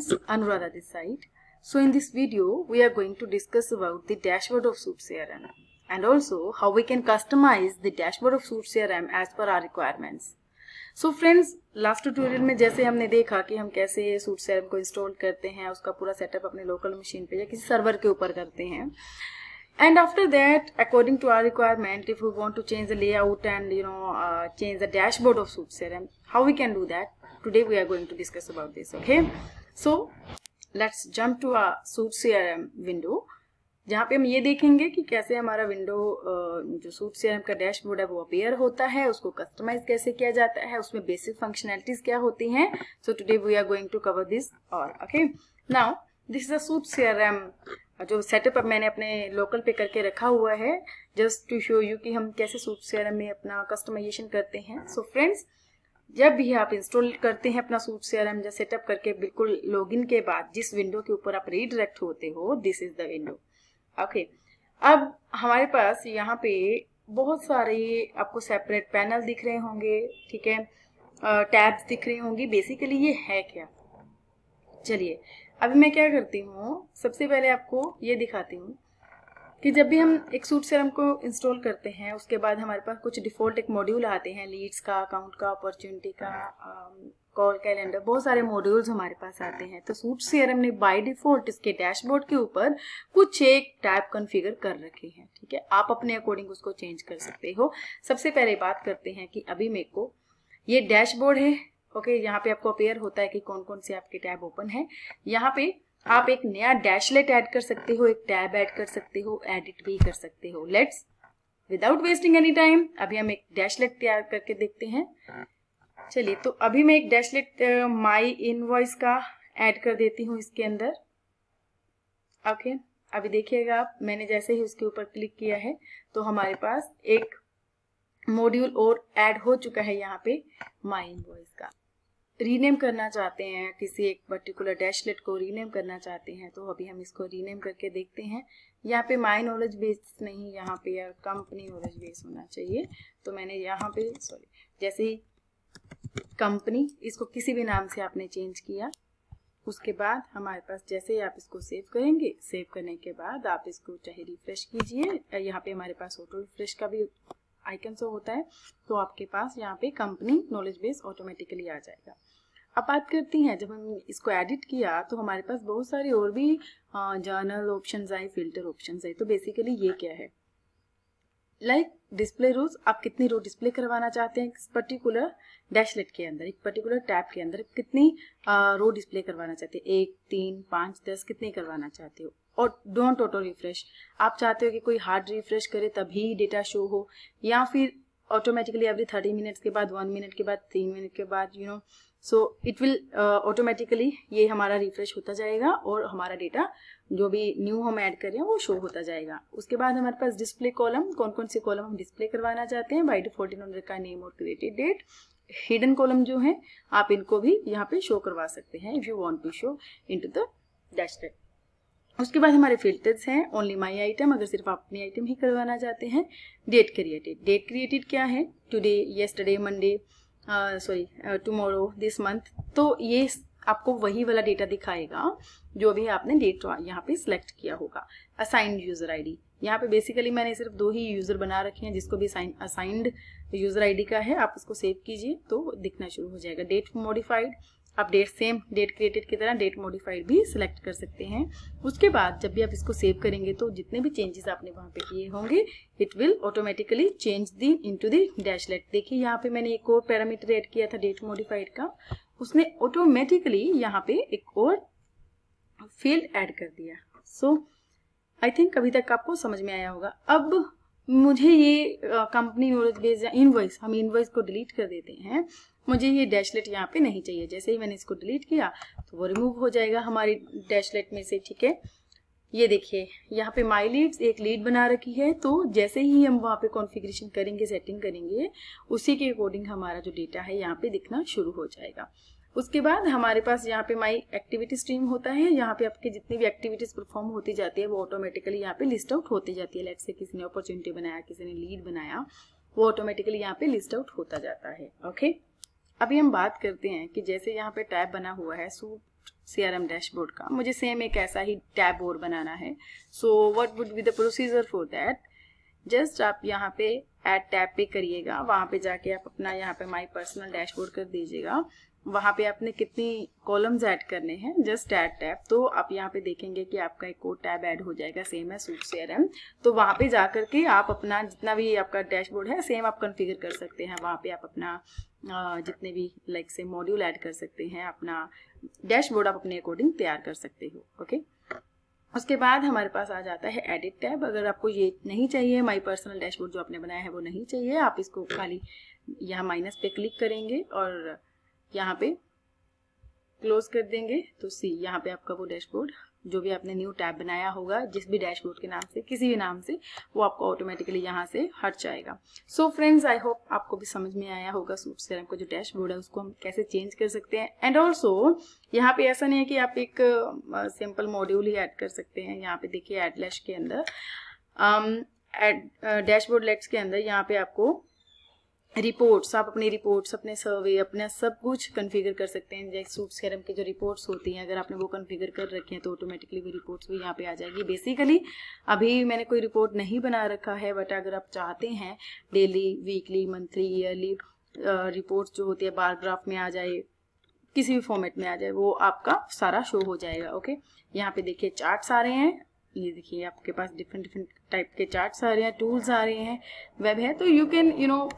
friends, Anuradha this side. So in this video, we are going to discuss about the dashboard of Suite CRM and also how we can customize the dashboard of Suite CRM as per our requirements. So friends, last tutorial में जैसे हमने देखा कि हम कैसे Suite CRM को install करते हैं, उसका पूरा सेटअप अपने लोकल मशीन पे या किसी सर्वर के ऊपर करते हैं. And after that, according to our requirement, if we want to change the layout and change the dashboard of Suite CRM, how we can do that? Today we are going to discuss about this. Okay, so let's jump to our Suite CRM window, जहाँ पे हम ये देखेंगे कि कैसे हमारा window जो Suite CRM का डैशबोर्ड है वो अपीयर होता है, उसको कस्टमाइज कैसे किया जाता है, उसमें बेसिक फंक्शनैलिटीज क्या होती हैं. So today we are going to cover this all. Okay, now this is a Suite CRM जो सेटअप मैंने अपने लोकल पे करके रखा हुआ है, जस्ट टू शो यू कि हम कैसे Suite CRM में अपना कस्टमाइजेशन करते हैं. सो फ्रेंड्स, जब भी आप इंस्टॉल करते हैं अपना Suite CRM जो सेटअप करके बिल्कुल लॉगिन के बाद जिस विंडो के ऊपर आप रीडायरेक्ट होते हो, this is the window. Okay, अब हमारे पास यहाँ पे बहुत सारे आपको सेपरेट पैनल दिख रहे होंगे, ठीक है, टैब्स दिख रही होंगी. बेसिकली ये है क्या, चलिए अभी मैं क्या करती हूँ, सबसे पहले आपको ये दिखाती हूँ कि जब भी हम एक Suite CRM को इंस्टॉल करते हैं उसके बाद हमारे पास कुछ डिफ़ॉल्ट एक मॉड्यूल आते हैं, लीड्स का, अकाउंट का, अपॉर्चुनिटी का, कॉल कैलेंडर, बहुत सारे मॉड्यूल्स हमारे पास आते हैं. तो Suite CRM ने बाय डिफ़ॉल्ट इसके डैशबोर्ड के ऊपर कुछ एक टैब कॉन्फ़िगर कर रखे हैं. ठीक है, आप अपने अकॉर्डिंग उसको चेंज कर सकते हो. सबसे पहले बात करते हैं कि अभी मेरे को ये डैशबोर्ड है. ओके, यहाँ पे आपको अपेयर होता है कि कौन कौन से आपके टैब ओपन है. यहाँ पे आप एक नया डैशलेट ऐड कर सकते हो, एक टैब ऐड कर सकते हो, एडिट भी कर सकते हो. Let's without wasting any time अभी हम एक डैशलेट तैयार करके देखते हैं. चलिए, तो अभी मैं एक डैशलेट माई इनवॉइस का ऐड कर देती हूँ इसके अंदर. ओके, अभी देखिएगा आप, मैंने जैसे ही उसके ऊपर क्लिक किया है तो हमारे पास एक मॉड्यूल और ऐड हो चुका है यहाँ पे माई इनवॉइस का. रीनेम करना चाहते हैं, किसी एक पर्टिकुलर डैशलेट को रीनेम करना चाहते हैं, तो अभी हम इसको रीनेम करके देखते हैं. यहाँ पे माई नॉलेज बेस नहीं, यहाँ पे यार कंपनी नॉलेज बेस होना चाहिए. तो मैंने यहाँ पे जैसे ही कंपनी, इसको किसी भी नाम से आपने चेंज किया, उसके बाद हमारे पास जैसे ही आप इसको सेव करेंगे, सेव करने के बाद आप इसको चाहे रिफ्रेश कीजिए, यहाँ पे हमारे पास ऑटो रिफ्रेश का भी आइकन शो होता है, तो आपके पास यहाँ पे कंपनी नॉलेज बेस ऑटोमेटिकली आ जाएगा. अब बात करती हैं, जब हम इसको एडिट किया तो हमारे पास बहुत सारे और भी जर्नल ऑप्शंस आए, फिल्टर ऑप्शंस आए. तो बेसिकली ये क्या है, लाइक डिस्प्ले रोज, आप कितनी रो डिस्प्ले करवाना चाहते हैं इस पर्टिकुलर डैशलेट के अंदर, एक पर्टिकुलर टैब के अंदर कितनी रो डिस्प्ले करवाना चाहते हैं, 1, 3, 5, 10 कितनी करवाना चाहते हो. और डोंट ऑटो रिफ्रेश, आप चाहते हो कि कोई हार्ड रिफ्रेश करे तभी डेटा शो हो, या फिर ऑटोमेटिकली एवरी 30 मिनट्स के बाद, 1 मिनट के बाद, 3 मिनट के बाद, सो इट विल ऑटोमेटिकली ये हमारा रिफ्रेश होता जाएगा और हमारा डेटा जो भी न्यू हम ऐड कर रहे हैं वो शो होता जाएगा. उसके बाद हमारे पास डिस्प्ले कॉलम, कौन कौन से कॉलम हम डिस्प्ले करवाना चाहते हैं. बाय डिफॉल्ट इन्होंने रखा नेम और क्रिएटेड डेट. हिडन कॉलम जो है आप इनको भी यहाँ पे शो करवा सकते हैं if you want to show into the dashboard. उसके बाद हमारे फिल्टर्स हैं, ओनली माई आइटम, अगर सिर्फ आप अपनी आइटम ही करवाना चाहते हैं. डेट क्रिएटेड, डेट क्रिएटेड क्या है, today, yesterday, Monday, tomorrow, this month. तो ये आपको वही वाला डेटा दिखाएगा जो भी आपने डेट यहाँ पे सिलेक्ट किया होगा. असाइंड यूजर आईडी, यहाँ पे बेसिकली मैंने सिर्फ 2 ही यूजर बना रखे हैं, जिसको भी असाइंड यूजर आईडी का है आप उसको सेव कीजिए तो दिखना शुरू हो जाएगा. डेट मॉडिफाइड, आप डेट सेम डेट क्रिएटेड की तरह डेट मॉडिफाइड भी सिलेक्ट कर सकते हैं. उसके बाद जब भी आप इसको सेव करेंगे तो जितने भी चेंजेस आपने वहाँ पे किए होंगे, it will automatically change the into the dashlet. देखिए यहाँ पे मैंने एक और पैरामीटर ऐड किया था डेट मॉडिफाइड का, उसने ऑटोमेटिकली यहाँ पे एक और फील्ड ऐड कर दिया. सो आई थिंक अभी तक आपको समझ में आया होगा. अब मुझे ये कंपनी नॉलेज बेस या इनवॉइस, हम इनवॉइस को डिलीट कर देते हैं, मुझे ये डैशलेट यहाँ पे नहीं चाहिए. जैसे ही मैंने इसको डिलीट किया तो वो रिमूव हो जाएगा हमारी डैशलेट में से. ठीक है, ये देखिए यहाँ पे माई लीड्स एक लीड बना रखी है, तो जैसे ही हम वहाँ पे कॉन्फ़िगरेशन करेंगे, सेटिंग करेंगे, उसी के अकॉर्डिंग हमारा जो डेटा है यहाँ पे दिखना शुरू हो जाएगा. उसके बाद हमारे पास यहाँ पे माई एक्टिविटी स्ट्रीम होता है, यहाँ पे आपकी जितनी भी एक्टिविटीज परफॉर्म होती जाती है वो ऑटोमेटिकली यहाँ पे लिस्ट आउट होती जाती है. लेट्स से किसी ने अपॉर्चुनिटी बनाया, किसी ने लीड बनाया, वो ऑटोमेटिकली यहाँ पे लिस्ट आउट होता जाता है. ओके, अभी हम बात करते हैं कि जैसे यहाँ पे टैब बना हुआ है CRM डैशबोर्ड का, मुझे सेम एक ऐसा ही टैब और बनाना है. So what would be the procedure for that? Just आप यहाँ पे ऐड टैब पे करिएगा, वहाँ पे जाके आप अपना यहाँ पे माई पर्सनल डैशबोर्ड कर दीजिएगा. वहाँ पे आपने कितनी कॉलम्स ऐड करने हैं, जस्ट ऐड टैब. तो आप यहाँ पे देखेंगे कि आपका एक और टैब ऐड हो जाएगा, सेम है सूट CRM. तो वहाँ पे जा करके आप अपना जितना भी आपका डैशबोर्ड है सेम आप कॉन्फ़िगर कर सकते हैं. वहाँ पे आप अपना जितने भी लाइक से मॉड्यूल ऐड कर सकते हैं, अपना डैशबोर्ड आप अपने अकॉर्डिंग तैयार कर सकते हो. ओके, उसके बाद हमारे पास आ जाता है एडिट टैब. अगर आपको ये नहीं चाहिए, माई पर्सनल डैशबोर्ड जो आपने बनाया है वो नहीं चाहिए, आप इसको खाली यहाँ माइनस पे क्लिक करेंगे और यहाँ पे क्लोज कर देंगे. तो सी यहाँ पे आपका वो डैशबोर्ड जो भी आपने न्यू टैब बनाया होगा जिस भी डैशबोर्ड के नाम से, किसी भी नाम से, वो आपको ऑटोमेटिकली यहाँ से हट जाएगा. सो फ्रेंड्स, आई होप आपको भी समझ में आया होगा सूट CRM का जो डैशबोर्ड है उसको हम कैसे चेंज कर सकते हैं. एंड ऑल्सो यहाँ पे ऐसा नहीं है कि आप एक सिंपल मॉड्यूल ही ऐड कर सकते हैं. यहाँ पे देखिए एडलैश के अंदर, डैशबोर्ड लेट्स के अंदर यहाँ पे आपको रिपोर्ट्स, आप अपनी रिपोर्ट्स, अपने सर्वे, अपना सब कुछ कॉन्फ़िगर कर सकते हैं. जैसे सूट CRM की जो रिपोर्ट्स होती हैं, अगर आपने वो कॉन्फ़िगर कर रखी हैं तो ऑटोमेटिकली वो रिपोर्ट्स भी यहाँ पे आ जाएगी. बेसिकली अभी मैंने कोई रिपोर्ट नहीं बना रखा है, बट अगर आप चाहते हैं daily, weekly, monthly, yearly reports जो होती है बार ग्राफ में आ जाए, किसी भी फॉर्मेट में आ जाए, वो आपका सारा शो हो जाएगा. ओके, यहाँ पे देखिए चार्ट्स आ रहे हैं. ये देखिए आपके पास डिफरेंट टाइप के चार्ट्स आ रहे हैं, टूल्स आ रहे हैं, वेब है. तो you can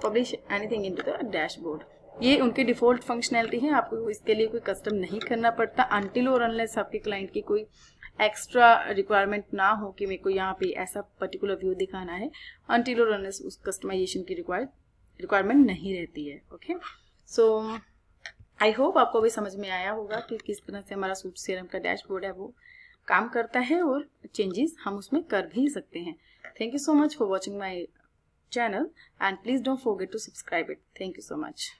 publish anything into the dashboard. ये उनकी डिफॉल्ट फंक्शनैलिटी है, आपको इसके लिए कोई कस्टम नहीं करना पड़ता अनटिल और अनलेस आपके क्लाइंट की कोई एक्स्ट्रा रिक्वायरमेंट ना हो कि मेरे को यहाँ पे ऐसा पर्टिकुलर व्यू दिखाना है. अनटिल और अनलेस उस कस्टमाइजेशन की रिक्वायरमेंट नहीं रहती है. ओके, सो आई होप आपको भी समझ में आया होगा कि किस तरह से हमारा सूट CRM का डैशबोर्ड है वो काम करता है और चेंजेस हम उसमें कर भी सकते हैं. Thank you so much for watching my channel and please don't forget to subscribe it. Thank you so much.